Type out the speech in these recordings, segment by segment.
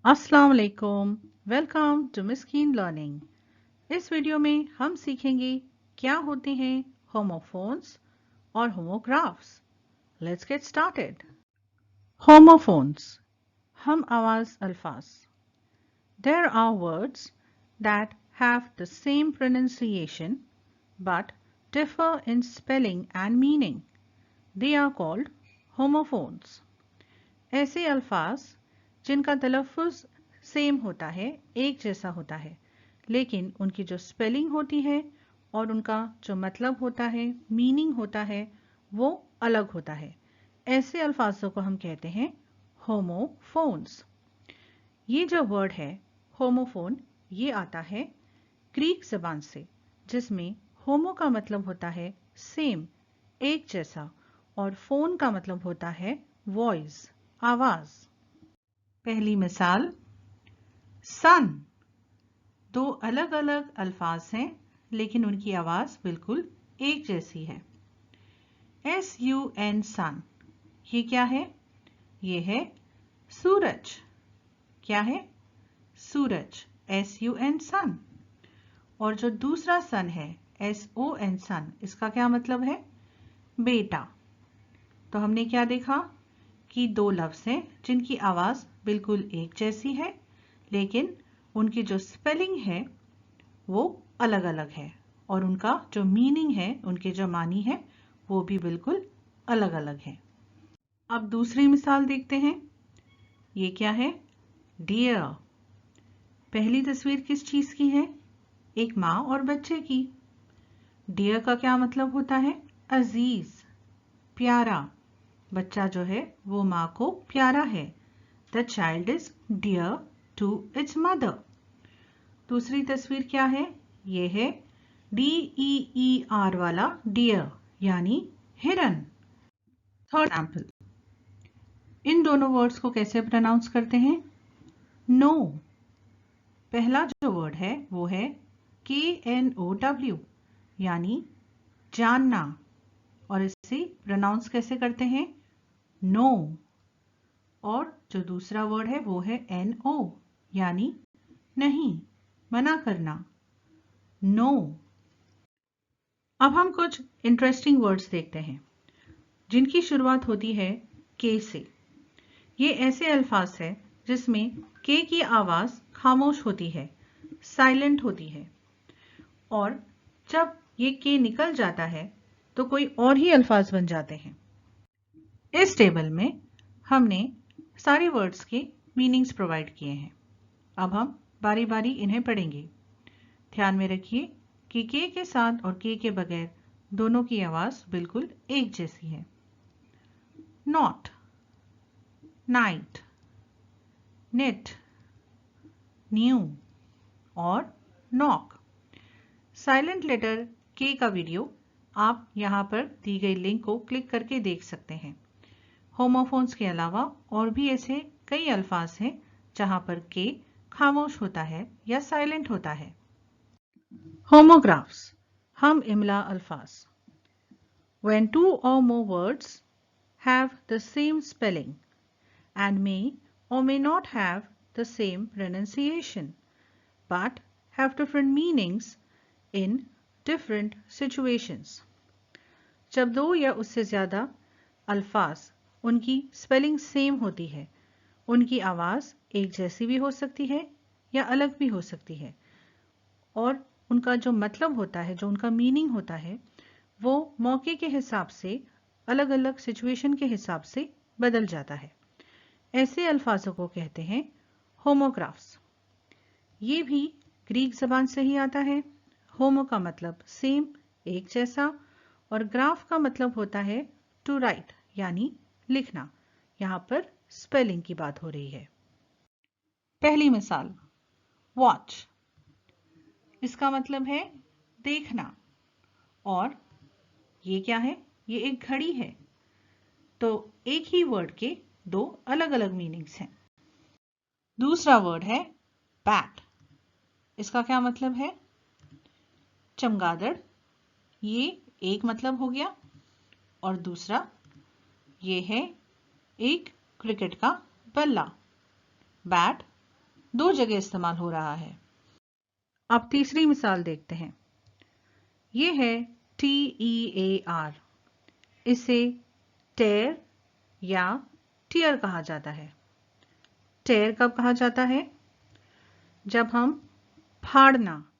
अस्सलाम वालेकुम, welcome to Miskin learning. इस वीडियो में हम सीखेंगे क्या होते हैं होमोफोन्स और homographs. Let's get started. Homophones, हम आवाज अल्फाज। There are words that have the same pronunciation but differ in spelling and meaning. They are called homophones. ऐसे अल्फाज जिनका तलफ़ुज़ सेम होता है, एक जैसा होता है, लेकिन उनकी जो स्पेलिंग होती है और उनका जो मतलब होता है, मीनिंग होता है, वो अलग होता है। ऐसे अल्फाजों को हम कहते हैं होमोफोन्स। ये जो वर्ड है होमोफोन, ये आता है ग्रीक ज़बान से, जिसमें होमो का मतलब होता है सेम, एक जैसा, और फोन का मतलब होता है वॉइस, आवाज़। पहली मिसाल, सन। दो अलग अलग अल्फाज हैं लेकिन उनकी आवाज बिल्कुल एक जैसी है। SUN सन, ये क्या है? ये है सूरज। क्या है? सूरज, SUN सन। और जो दूसरा सन है SON सन, इसका क्या मतलब है? बेटा। तो हमने क्या देखा कि दो लफ्ज हैं जिनकी आवाज बिल्कुल एक जैसी है, लेकिन उनकी जो स्पेलिंग है वो अलग अलग है, और उनका जो मीनिंग है, उनके जो मानी है, वो भी बिल्कुल अलग अलग है। अब दूसरी मिसाल देखते हैं। ये क्या है? डियर। पहली तस्वीर किस चीज की है? एक माँ और बच्चे की। डियर का क्या मतलब होता है? अजीज, प्यारा। बच्चा जो है वो माँ को प्यारा है। The child is dear to its mother. दूसरी तस्वीर क्या है? ये है DEER वाला डियर, यानी हिरन। थर्ड एग्जाम्पल, इन दोनों वर्ड्स को कैसे प्रोनाउंस करते हैं? नो। पहला जो वर्ड है वो है KNOW, यानी जानना, और इसे प्रोनाउंस कैसे करते हैं? नो। और जो दूसरा वर्ड है वो है NO, यानी नहीं, मना करना, नो। अब हम कुछ इंटरेस्टिंग वर्ड्स देखते हैं जिनकी शुरुआत होती है के से। ये ऐसे अल्फाज हैं जिसमें के की आवाज खामोश होती है, साइलेंट होती है, और जब ये के निकल जाता है तो कोई और ही अल्फाज बन जाते हैं। इस टेबल में हमने सारे वर्ड्स के मीनिंग्स प्रोवाइड किए हैं। अब हम बारी बारी इन्हें पढ़ेंगे। ध्यान में रखिए कि के साथ और के बगैर दोनों की आवाज बिल्कुल एक जैसी है। नॉट, नाइट, निट, न्यू और नॉक। साइलेंट लेटर के का वीडियो आप यहाँ पर दी गई लिंक को क्लिक करके देख सकते हैं। होमोफोन्स के अलावा और भी ऐसे कई अल्फाज हैं जहाँ पर के खामोश होता है या साइलेंट होता है। होमोग्राफ्स, हम इमला अल्फाज। When two or more words have the same spelling and may or may not have the same pronunciation but have different meanings in different situations. जब दो या उससे ज़्यादा अल्फाज उनकी स्पेलिंग सेम होती है, उनकी आवाज़ एक जैसी भी हो सकती है या अलग भी हो सकती है, और उनका जो मतलब होता है, जो उनका मीनिंग होता है, वो मौके के हिसाब से, अलग अलग सिचुएशन के हिसाब से बदल जाता है। ऐसे अल्फाजों को कहते हैं होमोग्राफ्स। ये भी ग्रीक ज़बान से ही आता है। होमो का मतलब सेम, एक जैसा, और ग्राफ का मतलब होता है टू राइट, यानी लिखना। यहाँ पर स्पेलिंग की बात हो रही है। पहली मिसाल, वॉच। इसका मतलब है देखना, और ये क्या है? ये एक घड़ी है। तो एक ही वर्ड के दो अलग अलग मीनिंग्स हैं। दूसरा वर्ड है बैट। इसका क्या मतलब है? चमगादड़। ये एक मतलब हो गया, और दूसरा ये है एक क्रिकेट का बल्ला। बैट दो जगह इस्तेमाल हो रहा है। अब तीसरी मिसाल देखते हैं। ये है TEAR। इसे टेयर या टीयर कहा जाता है। टेयर कब कहा जाता है? जब हम फाड़ना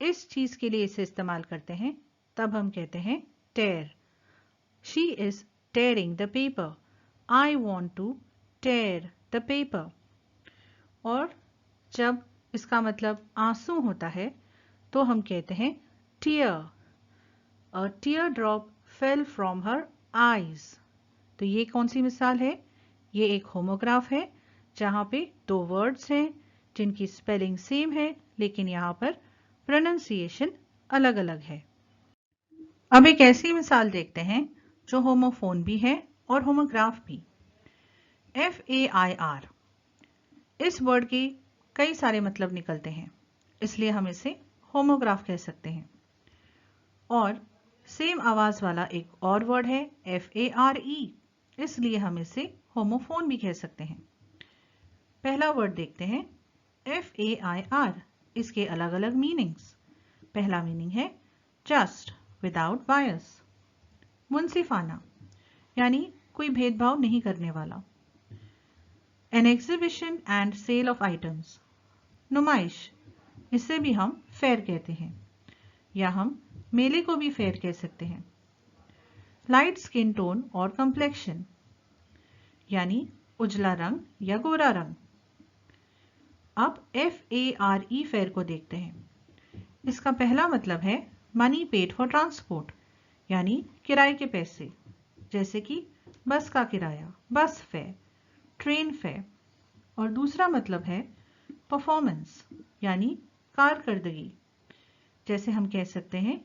इस चीज के लिए इसे इस्तेमाल करते हैं, तब हम कहते हैं tear. She is tearing the paper. I want to tear the paper. और जब इसका मतलब आंसू होता है तो हम कहते हैं tear. A tear drop fell from her eyes. तो ये कौन सी मिसाल है? ये एक होमोग्राफ है जहां पे दो वर्ड्स हैं जिनकी स्पेलिंग सेम है, लेकिन यहाँ पर प्रोनाउंसिएशन अलग अलग है। अब एक ऐसी मिसाल देखते हैं जो होमोफोन भी है और होमोग्राफ भी। FAIR। इस वर्ड के कई सारे मतलब निकलते हैं, इसलिए हम इसे होमोग्राफ कह सकते हैं। और सेम आवाज वाला एक और वर्ड है FARE, इसलिए हम इसे होमोफोन भी कह सकते हैं। पहला वर्ड देखते हैं FAIR। इसके अलग अलग मीनिंग्स। पहला मीनिंग है जस्ट विदाउट बायस। मुंसिफाना यानी कोई भेदभाव नहीं करने वाला। An exhibition and sale of items. नुमाइश, इसे भी हम फेयर कहते हैं, या हम मेले को भी फेयर कह सकते हैं। लाइट स्किन टोन और कंप्लेक्शन यानी उजला रंग या गोरा रंग। अब FARE फेयर को देखते हैं। इसका पहला मतलब है मनी पेड फॉर ट्रांसपोर्ट, यानी किराए के पैसे, जैसे कि बस का किराया, बस फेयर, ट्रेन फेयर। और दूसरा मतलब है परफॉर्मेंस, यानी कारकर्दगी, जैसे हम कह सकते हैं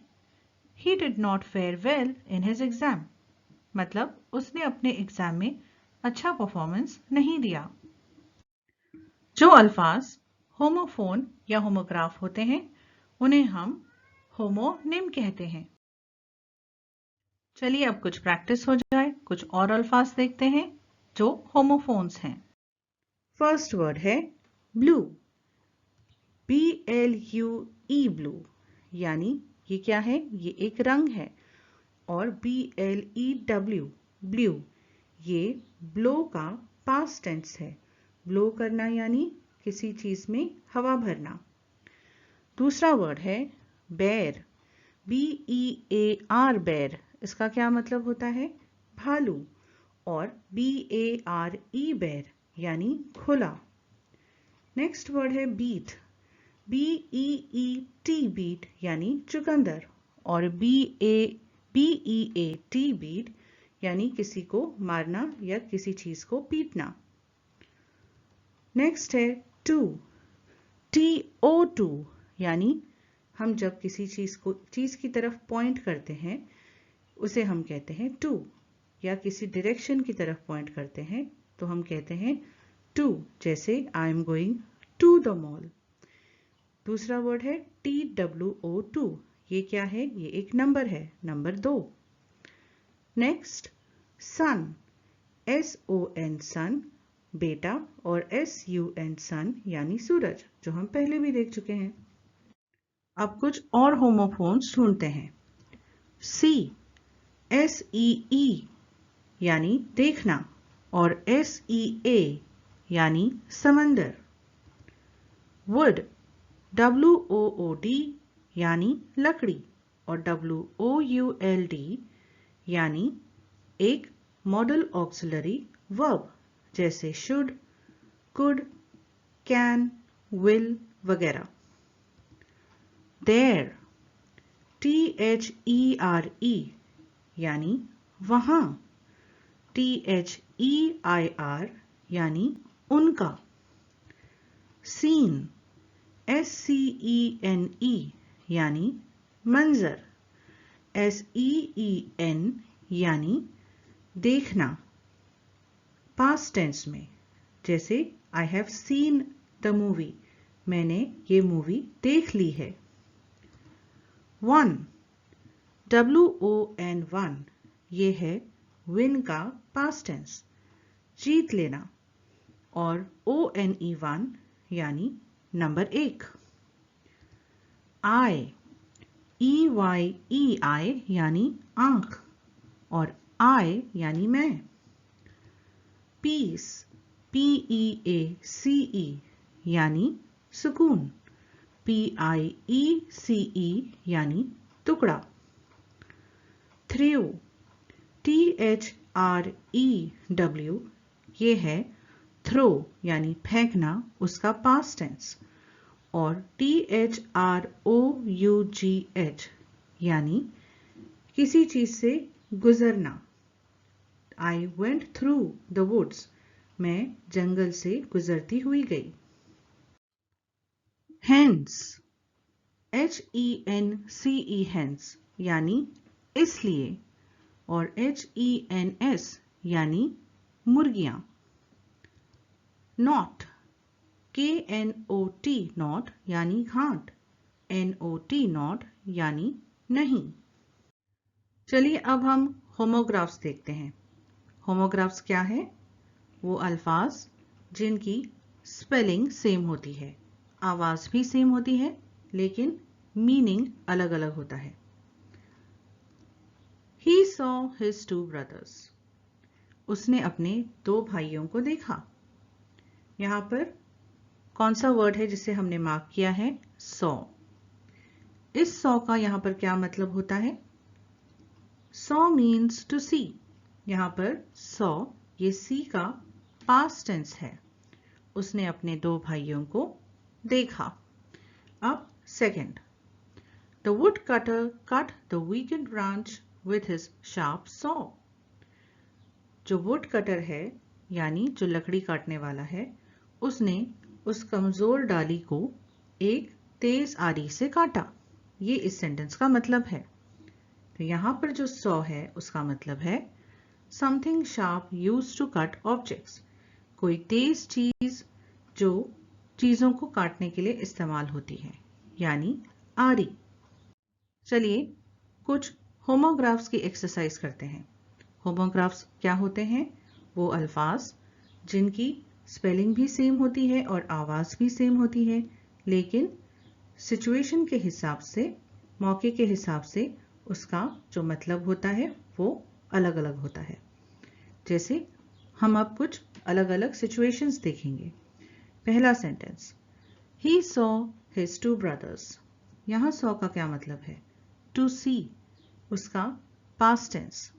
He did not fare well in his exam। मतलब उसने अपने एग्जाम में अच्छा परफॉर्मेंस नहीं दिया। जो अल्फाज होमोफोन या होमोग्राफ होते हैं उन्हें हम होमोनिम कहते हैं। चलिए अब कुछ प्रैक्टिस हो जाए। कुछ और अल्फाज देखते हैं जो होमोफोन्स हैं। फर्स्ट वर्ड है ब्लू। BLUE ब्लू, यानी ये क्या है? ये एक रंग है। और BLEW ब्लू, ये ब्लो का पास्ट टेंस है। ब्लो करना यानी किसी चीज में हवा भरना। दूसरा वर्ड है बेर। BEAR बेर। इसका क्या मतलब होता है? भालू। और BARE बेर यानी खुला। नेक्स्ट वर्ड है बीट। BEET बीट यानी चुकंदर। और BEAT बीट यानी किसी को मारना या किसी चीज को पीटना। नेक्स्ट है टू। TO2 यानी हम जब किसी चीज की तरफ पॉइंट करते हैं उसे हम कहते हैं टू, या किसी डायरेक्शन की तरफ पॉइंट करते हैं तो हम कहते हैं टू, जैसे I am going to the mall. दूसरा वर्ड है TWO2। ये क्या है? ये एक नंबर है, number 2। Next son. SON son बेटा, और SUN सन यानी सूरज, जो हम पहले भी देख चुके हैं। अब कुछ और होमोफोन्स ढूंढते हैं। सी। SEE यानी देखना, और SEA यानी समंदर। वुड। WOOD यानी लकड़ी, और WOULD यानी एक मॉडल ऑक्सिलरी वर्ब, जैसे शुड, कुड, कैन, विल वगैरह। देयर। THERE यानी वहां। THEIR यानी उनका। सीन। SCENE यानी मंजर। SEEN यानी देखना, पास्ट टेंस में, जैसे I have seen the movie, मैंने ये मूवी देख ली है। वन। WON ये है विन का पास्ट टेंस, जीत लेना। और ONE1 यानी नंबर 1। आई, EYEI यानी आंख और आई यानी मैं। पीस, PEACE यानी सुकून, PIECE यानी टुकड़ा। थ्रू, THREW ये है थ्रो यानी फेंकना, उसका पास्ट टेंस। और THROUGH यानी किसी चीज से गुजरना। I went through the woods, मैं जंगल से गुजरती हुई गई। Hence, HENCE hence यानी इसलिए और HENS यानी मुर्गियां। Not, KNOT not यानी घाट, NOT not यानी नहीं। चलिए अब हम होमोग्राफ्स देखते हैं। होमोग्राफ्स क्या है? वो अल्फाज जिनकी स्पेलिंग सेम होती है, आवाज भी सेम होती है, लेकिन मीनिंग अलग अलग होता है। He saw his two brothers. उसने अपने 2 भाइयों को देखा। यहां पर कौन सा वर्ड है जिसे हमने मार्क किया है? सॉ। इस सॉ का यहां पर क्या मतलब होता है? सॉ मीन्स टू सी। यहां पर सॉ, ये सी का पास्ट टेंस है। उसने अपने 2 भाइयों को देखा। अब second, the wood cutter cut the weakened branch with his sharp saw. जो वुड कटर है यानी जो लकड़ी काटने वाला है, उसने उस कमजोर डाली को एक तेज आरी से काटा। ये इस सेंटेंस का मतलब है। तो यहां पर जो सॉ है उसका मतलब है something sharp used to cut objects, कोई तेज चीज जो चीजों को काटने के लिए इस्तेमाल होती है, यानी आरी। चलिए कुछ होमोग्राफ्स की एक्सरसाइज करते हैं। होमोग्राफ्स क्या होते हैं? वो अल्फाज जिनकी स्पेलिंग भी सेम होती है और आवाज भी सेम होती है, लेकिन सिचुएशन के हिसाब से, मौके के हिसाब से उसका जो मतलब होता है वो अलग अलग होता है। जैसे हम अब कुछ अलग अलग सिचुएशंस देखेंगे। पहला sentence, he saw his 2 brothers. यहां सॉ का क्या मतलब है? टू सी, उसका पास्ट टेंस।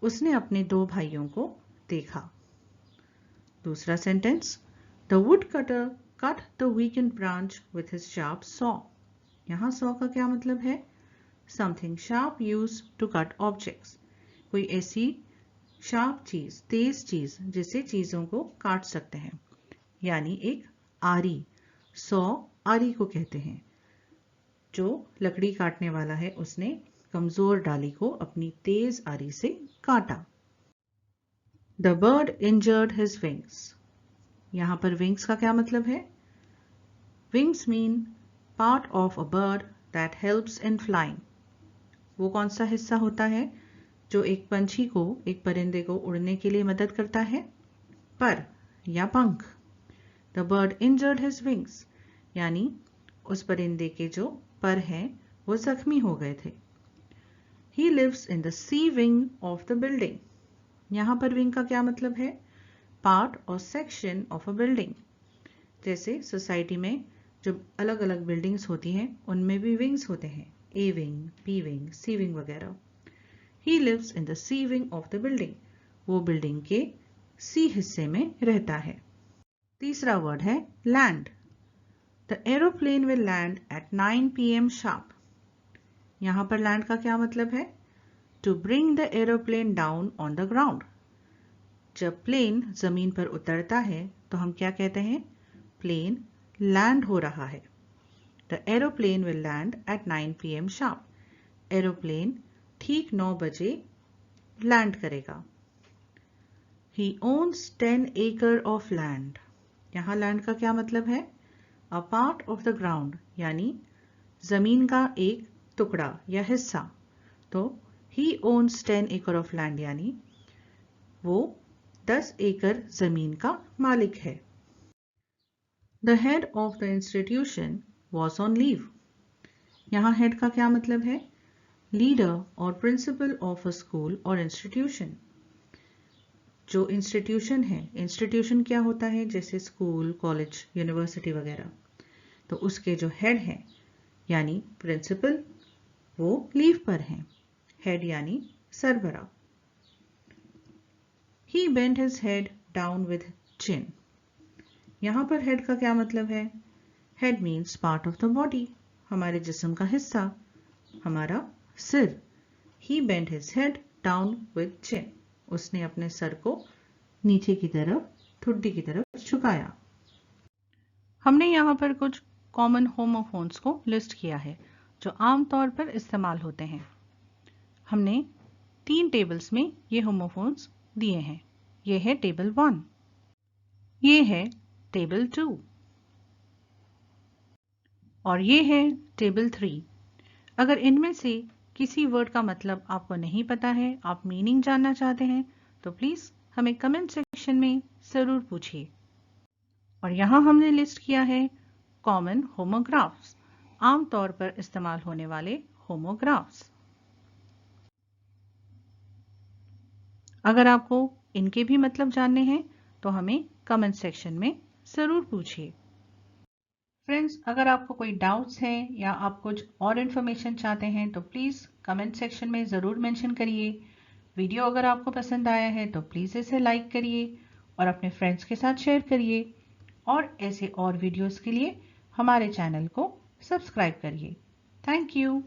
उसने अपने 2 भाइयों को देखा। दूसरा sentence, the wood cutter cut the weakened branch with his sharp saw. यहां सॉ का क्या मतलब है? Something sharp used to cut objects, कोई ऐसी शार्प चीज, तेज चीज जिससे चीजों को काट सकते हैं, यानी एक आरी। सॉ आरी को कहते हैं। जो लकड़ी काटने वाला है उसने कमजोर डाली को अपनी तेज आरी से काटा। The bird injured his wings. यहां पर विंग्स का क्या मतलब है? Wings mean part of a bird that helps in flying. वो कौन सा हिस्सा होता है जो एक पंछी को, एक परिंदे को उड़ने के लिए मदद करता है? पर या पंख। The bird injured his wings यानी उस परिंदे के जो पर हैं वो जख्मी हो गए थे। He lives in the sea wing of the building. यहां पर विंग का क्या मतलब है? पार्ट और सेक्शन ऑफ अ बिल्डिंग। जैसे सोसाइटी में जो अलग अलग बिल्डिंग्स होती हैं उनमें भी विंग्स होते हैं, A wing, B wing, C wing वगैरह। He lives in the sea wing of the building. वो बिल्डिंग के सी हिस्से में रहता है। तीसरा वर्ड है land. The aeroplane will land at 9 p.m. sharp. यहां पर लैंड का क्या मतलब है? To bring the aeroplane down on the ground. जब प्लेन जमीन पर उतरता है तो हम क्या कहते हैं? प्लेन लैंड हो रहा है। The aeroplane will land at 9 p.m. sharp. Aeroplane ठीक 9 बजे लैंड करेगा। He owns 10 acre of land. यहां लैंड का क्या मतलब है? A part of the ground, यानी जमीन का एक टुकड़ा या हिस्सा। तो he owns 10 acre of land यानी वो 10 एकड़ जमीन का मालिक है। The head of the institution was on leave. यहाँ head का क्या मतलब है? Leader और principal of a school or institution. जो इंस्टीट्यूशन है, इंस्टीट्यूशन क्या होता है? जैसे स्कूल, कॉलेज, यूनिवर्सिटी वगैरह, तो उसके जो हेड हैं यानी प्रिंसिपल, वो लीव पर हैं। हेड यानी सरबरा। He bent his head down with chin. यहाँ पर हेड का क्या मतलब है? Head means part of the body, हमारे जिस्म का हिस्सा, हमारा सिर। He bent his head down with chin. उसने अपने सर को नीचे की तरफ, ठुड्डी की तरफ झुकाया। हमने यहाँ पर कुछ कॉमन होमोफोन्स को लिस्ट किया है जो आमतौर पर इस्तेमाल होते हैं। हमने 3 टेबल्स में ये होमोफोन्स दिए हैं। ये है टेबल 1, ये है टेबल 2 और ये है टेबल 3। अगर इनमें से किसी वर्ड का मतलब आपको नहीं पता है, आप मीनिंग जानना चाहते हैं, तो प्लीज़ हमें कमेंट सेक्शन में ज़रूर पूछिए। और यहाँ हमने लिस्ट किया है कॉमन होमोग्राफ्स, आमतौर पर इस्तेमाल होने वाले होमोग्राफ्स। अगर आपको इनके भी मतलब जानने हैं तो हमें कमेंट सेक्शन में ज़रूर पूछिए। फ्रेंड्स, अगर आपको कोई डाउट्स हैं या आप कुछ और इन्फॉर्मेशन चाहते हैं तो प्लीज़ कमेंट सेक्शन में ज़रूर मेंशन करिए। वीडियो अगर आपको पसंद आया है तो प्लीज़ इसे लाइक करिए और अपने फ्रेंड्स के साथ शेयर करिए और ऐसे और वीडियोस के लिए हमारे चैनल को सब्सक्राइब करिए। Thank you.